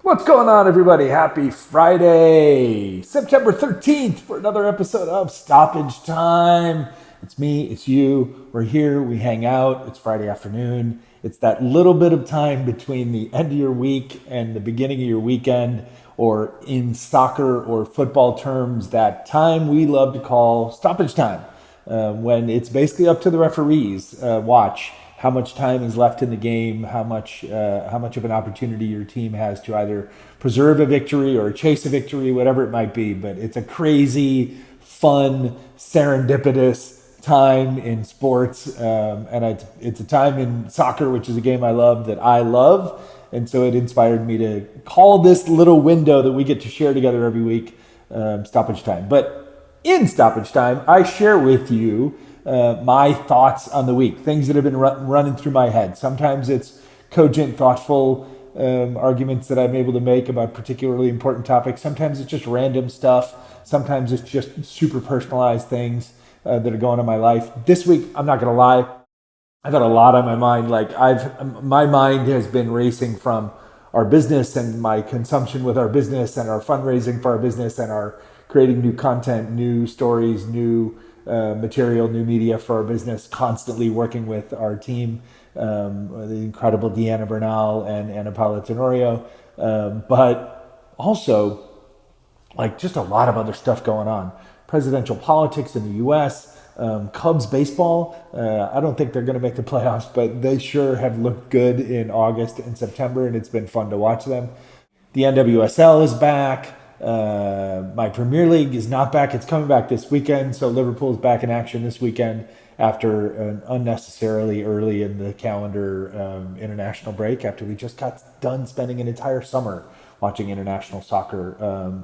What's going on, everybody? Happy Friday, September 13th, for another episode of Stoppage Time. It's me, it's you. We're here, we hang out. It's Friday afternoon. It's that little bit of time between the end of your week and the beginning of your weekend, or in soccer or football terms, that time we love to call stoppage time, when it's basically up to the referees. Watch how much time is left in the game, how much of an opportunity your team has to either preserve a victory or chase a victory, whatever it might be. But it's a crazy, fun, serendipitous time in sports, and it's a time in soccer, which is a game I love, that I love. And so it inspired me to call this little window that we get to share together every week stoppage time. But in stoppage time, I share with you my thoughts on the week, things that have been running through my head. Sometimes it's cogent, thoughtful arguments that I'm able to make about particularly important topics. Sometimes it's just random stuff. Sometimes it's just super personalized things that are going on in my life. This week, I'm not going to lie, I've got a lot on my mind. My mind has been racing from our business and my consumption with our business and our fundraising for our business and our creating new content, new stories, new material, new media for our business, constantly working with our team, the incredible Deanna Bernal and Anna Tenorio, but also just a lot of other stuff going on. Presidential politics in the U.S., Cubs baseball. I don't think they're going to make the playoffs, but they sure have looked good in August and September, and it's been fun to watch them. The NWSL is back. My Premier League is not back. It's coming back this weekend. So Liverpool is back in action this weekend after an unnecessarily early in the calendar international break, after we just got done spending an entire summer watching international soccer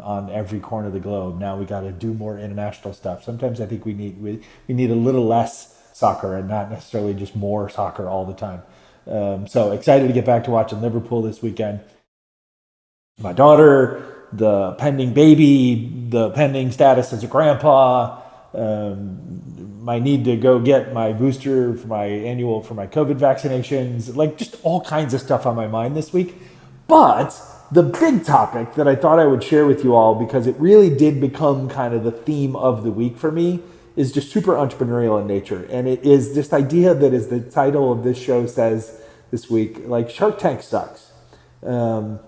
on every corner of the globe. Now we got to do more international stuff. Sometimes I think we need a little less soccer and not necessarily just more soccer all the time. So excited to get back to watching Liverpool this weekend. My daughter, the pending baby, the pending status as a grandpa, my need to go get my booster for my COVID vaccinations, just all kinds of stuff on my mind this week. But the big topic that I thought I would share with you all, because it really did become kind of the theme of the week for me, is just super entrepreneurial in nature. And it is this idea that, as the title of this show says this week, Shark Tank sucks. And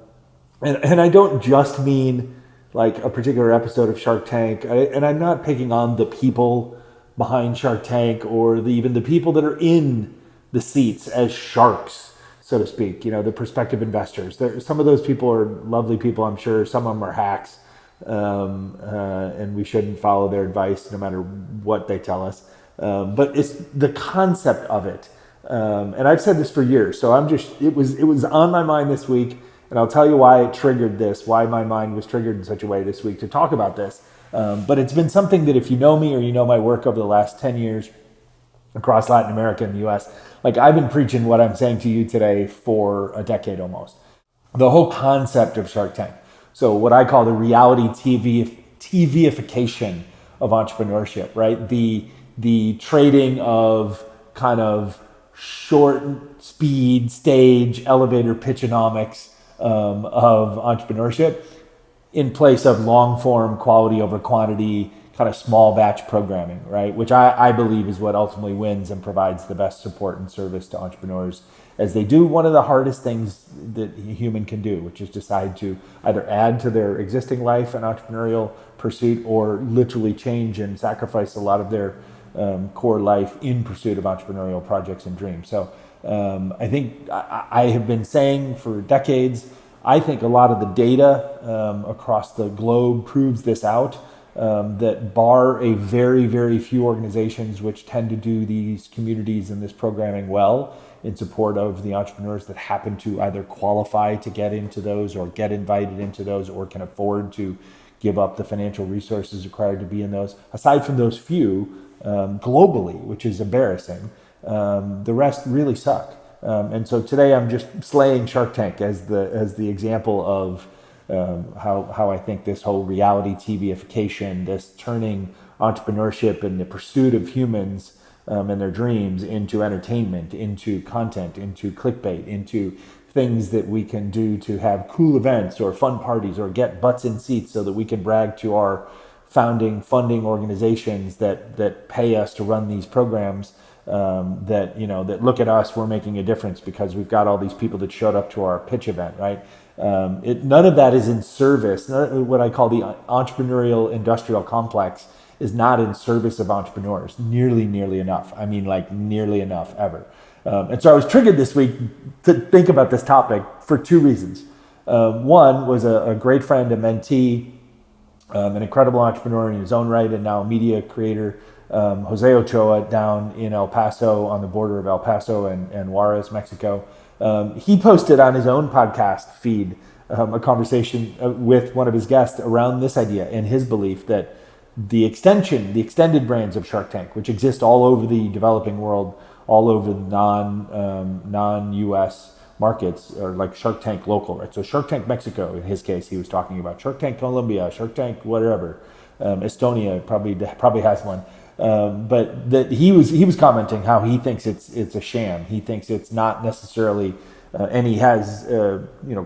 I don't just mean a particular episode of Shark Tank, and I'm not picking on the people behind Shark Tank or even the people that are in the seats as sharks, so to speak, the prospective investors. Some of those people are lovely people, I'm sure. Some of them are hacks, and we shouldn't follow their advice no matter what they tell us. But it's the concept of it. And I've said this for years, so it was on my mind this week. And I'll tell you why it triggered this, why my mind was triggered in such a way this week to talk about this. But it's been something that, if you know me or you know my work over the last 10 years across Latin America and the US, I've been preaching what I'm saying to you today for a decade almost. The whole concept of Shark Tank. So what I call the reality TVification of entrepreneurship, right? The trading of kind of short speed, stage, elevator pitchonomics of entrepreneurship in place of long form, quality over quantity, kind of small batch programming, right? Which I believe is what ultimately wins and provides the best support and service to entrepreneurs as they do one of the hardest things that a human can do, which is decide to either add to their existing life and entrepreneurial pursuit, or literally change and sacrifice a lot of their core life in pursuit of entrepreneurial projects and dreams. So I think I have been saying for decades, I think a lot of the data across the globe proves this out, that bar a very, very few organizations which tend to do these communities and this programming well in support of the entrepreneurs that happen to either qualify to get into those or get invited into those or can afford to give up the financial resources required to be in those. Aside from those few, globally, which is embarrassing, the rest really suck. And so today I'm just slaying Shark Tank as the example of how I think this whole reality TVification, this turning entrepreneurship and the pursuit of humans and their dreams into entertainment, into content, into clickbait, into things that we can do to have cool events or fun parties or get butts in seats so that we can brag to our funding organizations that pay us to run these programs, that look at us, we're making a difference because we've got all these people that showed up to our pitch event, right? None of that is in service. What I call the entrepreneurial industrial complex is not in service of entrepreneurs nearly enough. I mean, like nearly enough ever. And so I was triggered this week to think about this topic for two reasons. One was a great friend, a mentee, an incredible entrepreneur in his own right, and now a media creator, Jose Ochoa, down in El Paso, on the border of El Paso and Juarez, Mexico. He posted on his own podcast feed a conversation with one of his guests around this idea and his belief that the extended brands of Shark Tank, which exist all over the developing world, all over the non-US markets, are like Shark Tank local, right? So Shark Tank Mexico, in his case, he was talking about Shark Tank Colombia, Shark Tank whatever, Estonia probably has one. But that he was commenting how he thinks it's a sham. He thinks it's not necessarily, and he has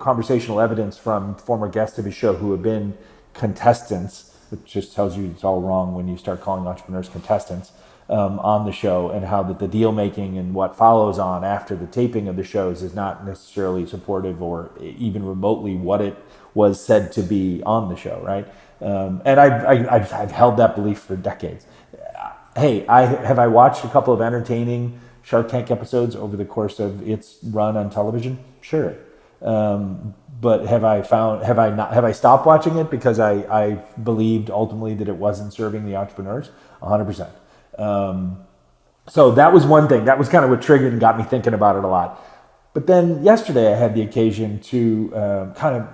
conversational evidence from former guests of his show who have been contestants, which just tells you it's all wrong when you start calling entrepreneurs contestants on the show, and how that the deal making and what follows on after the taping of the shows is not necessarily supportive or even remotely what it was said to be on the show, right? And I've held that belief for decades. Hey, I watched a couple of entertaining Shark Tank episodes over the course of its run on television? Sure. But have I stopped watching it because I believed ultimately that it wasn't serving the entrepreneurs? 100%. So that was one thing. That was kind of what triggered and got me thinking about it a lot. But then yesterday I had the occasion to kind of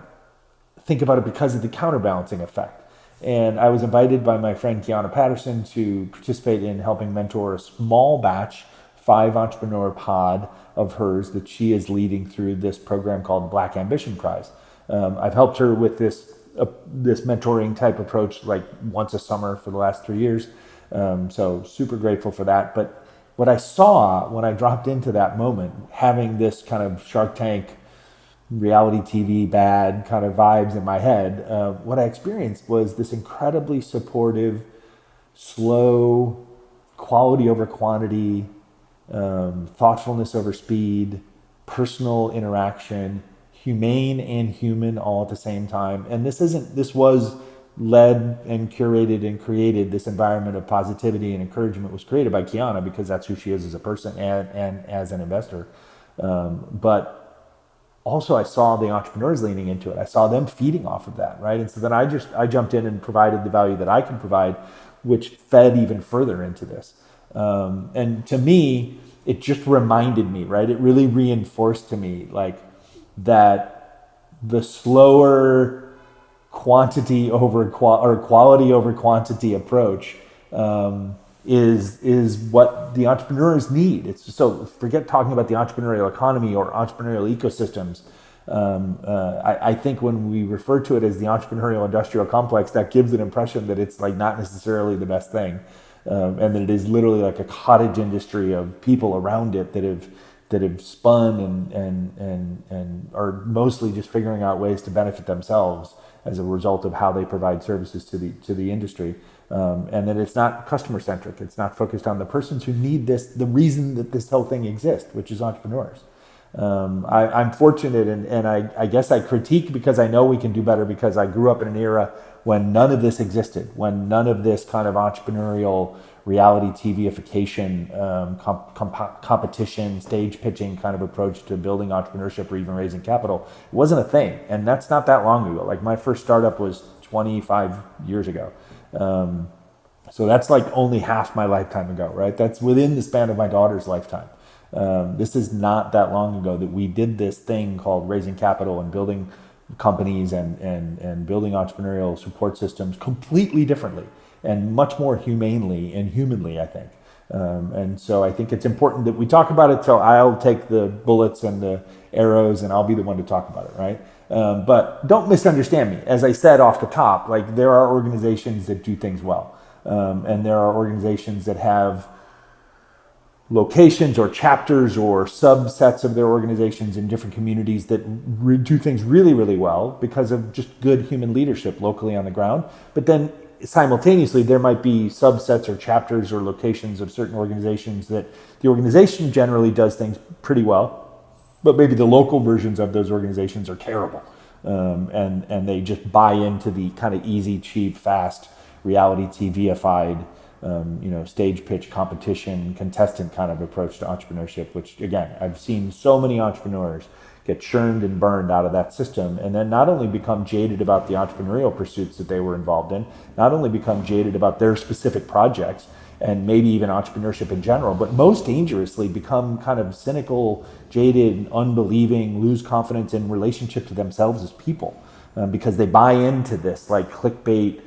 think about it because of the counterbalancing effect. And I was invited by my friend Kiana Patterson to participate in helping mentor a small batch 5 entrepreneur pod of hers that she is leading through this program called Black Ambition Prize. I've helped her with this mentoring type approach like once a summer for the last 3 years. So super grateful for that. But what I saw when I dropped into that moment, having this kind of Shark Tank reality TV bad kind of vibes in my head, what I experienced was this incredibly supportive, slow, quality over quantity, thoughtfulness over speed, personal interaction, humane and human all at the same time. And this was led and curated and created. This environment of positivity and encouragement was created by Kiana because that's who she is as a person and as an investor. But also I saw the entrepreneurs leaning into it. I saw them feeding off of that, right? And so then I jumped in and provided the value that I can provide, which fed even further into this. And to me, it just reminded me, right? It really reinforced to me like that the slower quantity over quality over quantity approach is what the entrepreneurs need. It's so forget talking about the entrepreneurial economy or entrepreneurial ecosystems. I think when we refer to it as the entrepreneurial industrial complex, that gives an impression that it's like not necessarily the best thing, and that it is literally like a cottage industry of people around it that have spun and are mostly just figuring out ways to benefit themselves as a result of how they provide services to the industry. And that it's not customer centric. It's not focused on the persons who need this, the reason that this whole thing exists, which is entrepreneurs. I'm fortunate and I guess I critique because I know we can do better because I grew up in an era when none of this existed, when none of this kind of entrepreneurial reality TVification, competition, stage pitching kind of approach to building entrepreneurship or even raising capital, it wasn't a thing. And that's not that long ago. Like my first startup was 25 years ago. So that's like only half my lifetime ago, right? That's within the span of my daughter's lifetime. This is not that long ago that we did this thing called raising capital and building companies and building entrepreneurial support systems completely differently and much more humanely and humanly, I think. And so I think it's important that we talk about it. So I'll take the bullets and the arrows and I'll be the one to talk about it, right? But don't misunderstand me. As I said off the top, like there are organizations that do things well. And there are organizations that have locations or chapters or subsets of their organizations in different communities that do things really, really well because of just good human leadership locally on the ground. But then simultaneously, there might be subsets or chapters or locations of certain organizations that the organization generally does things pretty well, but maybe the local versions of those organizations are terrible. And they just buy into the kind of easy, cheap, fast, reality TV-ified, stage pitch competition, contestant kind of approach to entrepreneurship, which again, I've seen so many entrepreneurs get churned and burned out of that system, and then not only become jaded about the entrepreneurial pursuits that they were involved in, not only become jaded about their specific projects, and maybe even entrepreneurship in general, but most dangerously become kind of cynical, jaded, unbelieving, lose confidence in relationship to themselves as people, because they buy into this like clickbait,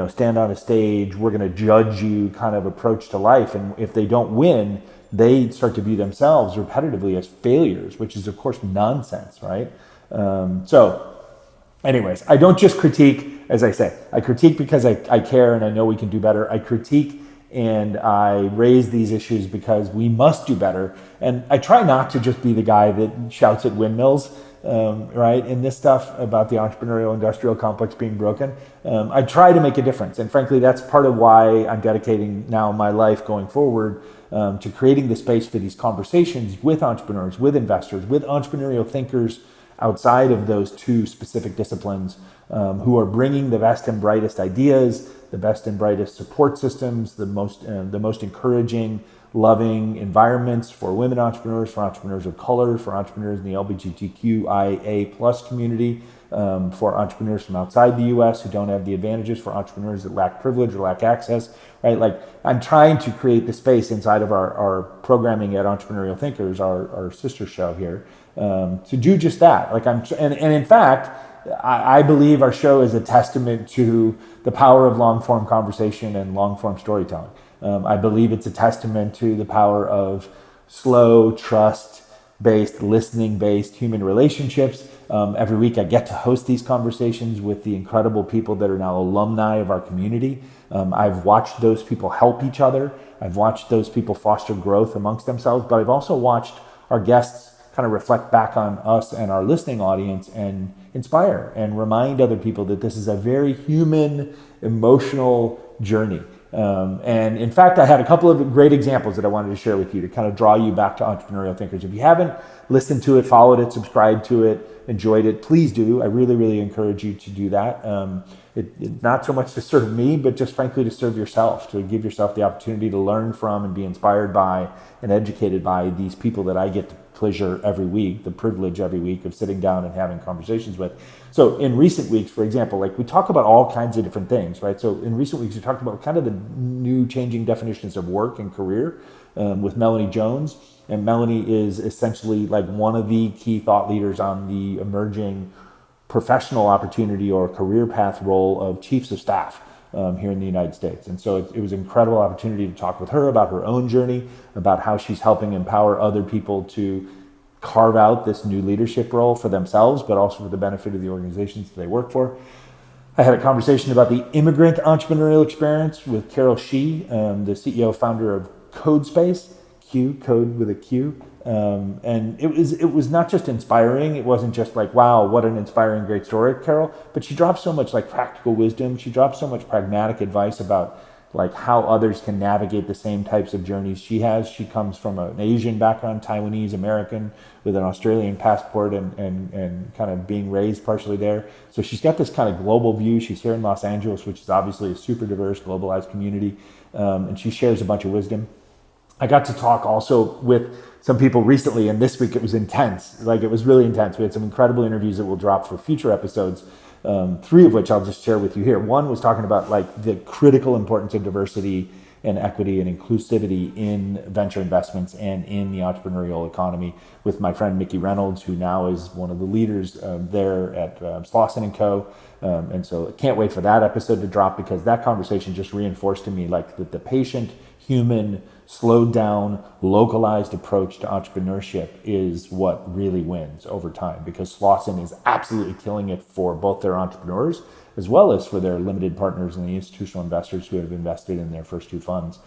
stand on a stage, we're going to judge you kind of approach to life. And if they don't win, they start to view themselves repetitively as failures, which is of course nonsense, right? So anyways, I don't just critique, as I say, I critique because I care and I know we can do better. I critique and I raise these issues because we must do better. And I try not to just be the guy that shouts at windmills, right? In this stuff about the entrepreneurial industrial complex being broken. I try to make a difference. And frankly, that's part of why I'm dedicating now my life going forward to creating the space for these conversations with entrepreneurs, with investors, with entrepreneurial thinkers outside of those two specific disciplines, who are bringing the best and brightest ideas, the best and brightest support systems, the most encouraging, loving environments for women entrepreneurs, for entrepreneurs of color, for entrepreneurs in the LGBTQIA plus community, for entrepreneurs from outside the US who don't have the advantages, for entrepreneurs that lack privilege or lack access, right? Like I'm trying to create the space inside of our programming at Entrepreneurial Thinkers, our sister show here, to do just that. And in fact, I believe our show is a testament to the power of long-form conversation and long-form storytelling. I believe it's a testament to the power of slow, trust-based, listening-based human relationships. Every week I get to host these conversations with the incredible people that are now alumni of our community. I've watched those people help each other. I've watched those people foster growth amongst themselves, but I've also watched our guests kind of reflect back on us and our listening audience and inspire and remind other people that this is a very human, emotional journey. And in fact, I had a couple of great examples that I wanted to share with you to kind of draw you back to Entrepreneurial Thinkers. If you haven't listened to it, followed it, subscribed to it, enjoyed it, please do. I really, really encourage you to do that. It not so much to serve me, but just frankly to serve yourself, to give yourself the opportunity to learn from and be inspired by and educated by these people that I get to pleasure every week, the privilege every week of sitting down and having conversations with. So in recent weeks, for example, like we talk about all kinds of different things, right? So in recent weeks, we talked about kind of the new changing definitions of work and career with Melanie Jones. And Melanie is essentially like one of the key thought leaders on the emerging professional opportunity or career path role of chiefs of staff here in the United States. And so it was an incredible opportunity to talk with her about her own journey, about how she's helping empower other people to carve out this new leadership role for themselves, but also for the benefit of the organizations that they work for. I had a conversation about the immigrant entrepreneurial experience with Carol Shee, the CEO founder of CodeSpace, Code with a Q. And it was not just inspiring. It wasn't just like, wow, what an inspiring, great story, Carol, but she dropped so much like practical wisdom. She dropped so much pragmatic advice about like how others can navigate the same types of journeys she has. She comes from an Asian background, Taiwanese American with an Australian passport and kind of being raised partially there. So she's got this kind of global view. She's here in Los Angeles, which is obviously a super diverse, globalized community. And she shares a bunch of wisdom. I got to talk also with some people recently, and this week it was intense. Like it was really intense. We had some incredible interviews that will drop for future episodes. 3 of which I'll just share with you here. One was talking about like the critical importance of diversity and equity and inclusivity in venture investments and in the entrepreneurial economy with my friend Mickey Reynolds, who now is one of the leaders there at Slauson & Co. And so I can't wait for that episode to drop because that conversation just reinforced to me like that the patient, human, slowed down, localized approach to entrepreneurship is what really wins over time because Slauson is absolutely killing it for both their entrepreneurs as well as for their limited partners and the institutional investors who have invested in their first 2 funds.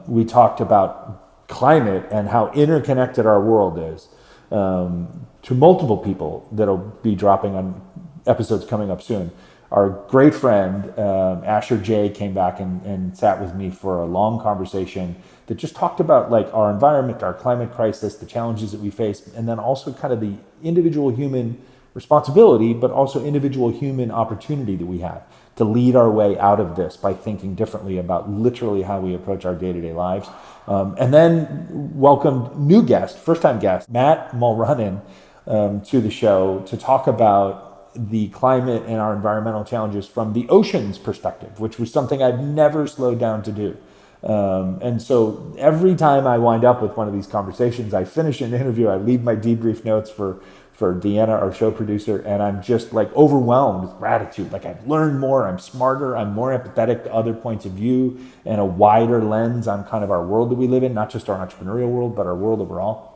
We talked about climate and how interconnected our world is, to multiple people that'll be dropping on episodes coming up soon. Our great friend, Asher J, came back and sat with me for a long conversation that just talked about like our environment, our climate crisis, the challenges that we face, and then also kind of the individual human responsibility, but also individual human opportunity that we have to lead our way out of this by thinking differently about literally how we approach our day-to-day lives. And then welcomed new guest, first-time guest, Matt Mulronnin, to the show to talk about the climate and our environmental challenges from the ocean's perspective, which was something I've never slowed down to do. And so every time I wind up with one of these conversations, I finish an interview, I leave my debrief notes for Deanna, our show producer, and I'm just like overwhelmed with gratitude. Like I've learned more, I'm smarter, I'm more empathetic to other points of view and a wider lens on kind of our world that we live in, not just our entrepreneurial world, but our world overall.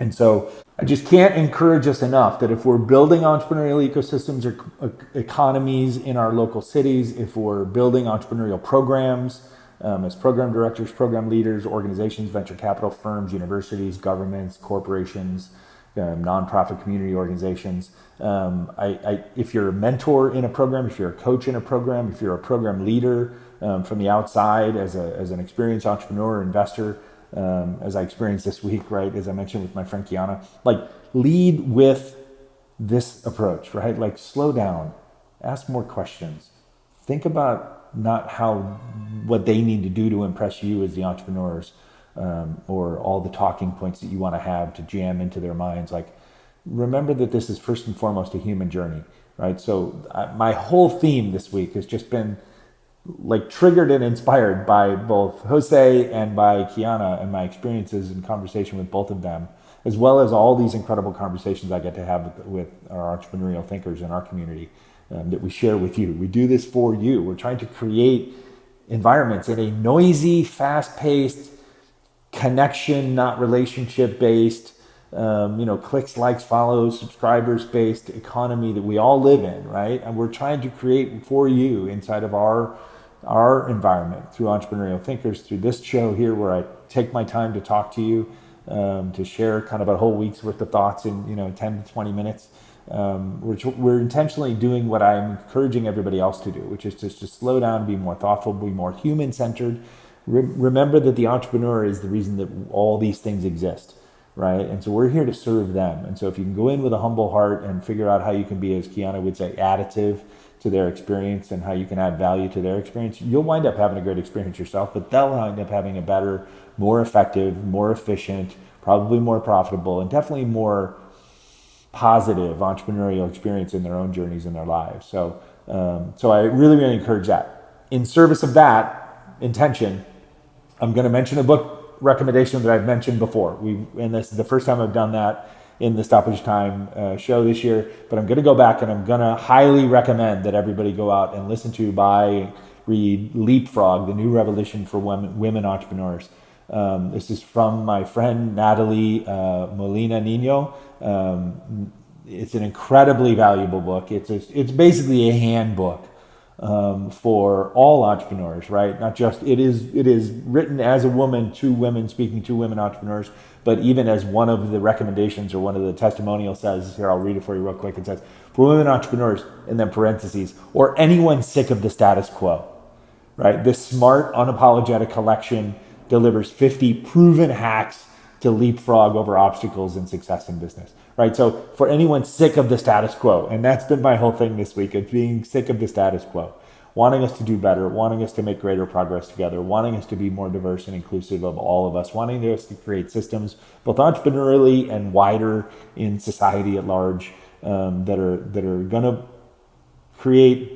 And so I just can't encourage us enough that if we're building entrepreneurial ecosystems or economies in our local cities, if we're building entrepreneurial programs, as program directors, program leaders, organizations, venture capital firms, universities, governments, corporations, nonprofit community organizations. If you're a mentor in a program, if you're a coach in a program, if you're a program leader from the outside as an experienced entrepreneur or investor, as I experienced this week, right, as I mentioned with my friend Kiana, like lead with this approach, right? Like slow down, ask more questions, think about not what they need to do to impress you as the entrepreneurs, or all the talking points that you want to have to jam into their minds. Like, remember that this is first and foremost a human journey, right? So my whole theme this week has just been like triggered and inspired by both Jose and by Kiana and my experiences in conversation with both of them, as well as all these incredible conversations I get to have with our entrepreneurial thinkers in our community that we share with you. We do this for you. We're trying to create environments in a noisy, fast-paced, connection, not relationship-based, clicks, likes, follows, subscribers-based economy that we all live in, right? And we're trying to create for you inside of our environment through Entrepreneurial Thinkers, through this show here where I take my time to talk to you, to share kind of a whole week's worth of thoughts in 10 to 20 minutes. We're intentionally doing what I'm encouraging everybody else to do, which is just to slow down, be more thoughtful, be more human-centered. Remember that the entrepreneur is the reason that all these things exist, right? And so we're here to serve them. And so if you can go in with a humble heart and figure out how you can be, as Kiana would say, additive to their experience and how you can add value to their experience, you'll wind up having a great experience yourself, but they'll wind up having a better, more effective, more efficient, probably more profitable, and definitely more positive entrepreneurial experience in their own journeys in their lives. So I really, really encourage that. In service of that intention, I'm going to mention a book recommendation that I've mentioned before. And this is the first time I've done that in the Stoppage Time show this year, but I'm going to go back and I'm going to highly recommend that everybody go out and listen to, read Leapfrog, the New Revolution for Women Entrepreneurs. This is from my friend Natalie Molina Nino. It's an incredibly valuable book. It's basically a handbook for all entrepreneurs, right? Not just it is written as a woman to women, speaking to women entrepreneurs, but even as one of the recommendations or one of the testimonials says here, I'll read it for you real quick. It says, for women entrepreneurs, and then parentheses, or anyone sick of the status quo, right? This smart, unapologetic collection delivers 50 proven hacks to leapfrog over obstacles and success in business, right? So for anyone sick of the status quo, and that's been my whole thing this week, of being sick of the status quo, wanting us to do better, wanting us to make greater progress together, wanting us to be more diverse and inclusive of all of us, wanting us to create systems, both entrepreneurially and wider in society at large, that are going to create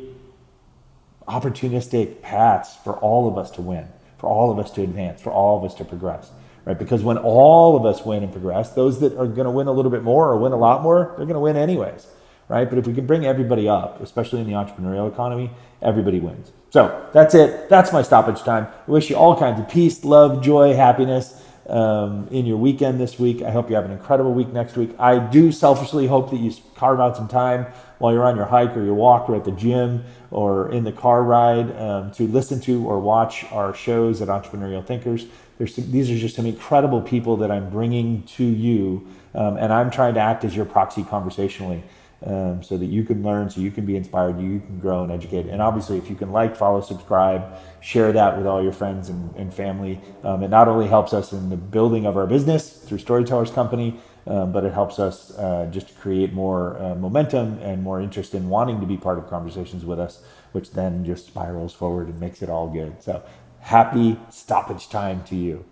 opportunistic paths for all of us to win, for all of us to advance, for all of us to progress, right? Because when all of us win and progress, those that are going to win a little bit more or win a lot more, they're going to win anyways, right? But if we can bring everybody up, especially in the entrepreneurial economy, everybody wins. So that's it. That's my stoppage time. I wish you all kinds of peace, love, joy, happiness. in your weekend this week. I hope you have an incredible week next week. I do selfishly hope that you carve out some time while you're on your hike or your walk or at the gym or in the car ride to listen to or watch our shows at Entrepreneurial Thinkers. These are just some incredible people that I'm bringing to you, and I'm trying to act as your proxy conversationally. So that you can learn, so you can be inspired, you can grow and educate. And obviously, if you can like, follow, subscribe, share that with all your friends and family. It not only helps us in the building of our business through Storytellers Company, but it helps us just create more momentum and more interest in wanting to be part of conversations with us, which then just spirals forward and makes it all good. So happy stoppage time to you.